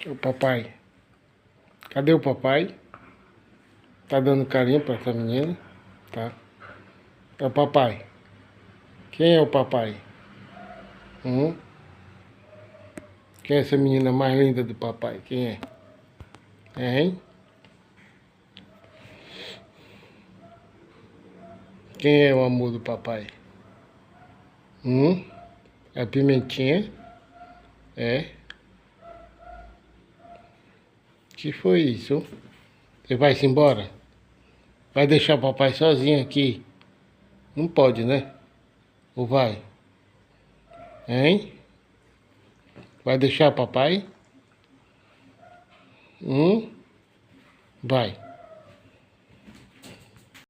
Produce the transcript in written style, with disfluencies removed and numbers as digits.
O papai. Cadê o papai? Tá dando carinho pra essa menina? Tá. É o papai. Quem é o papai? Quem é essa menina mais linda do papai? Quem é? Hein? Quem é o amor do papai? É a Pimentinha? É? Que foi isso? Você vai se embora? Vai deixar o papai sozinho aqui? Não pode, né? Ou vai? Hein? Vai deixar o papai? Vai.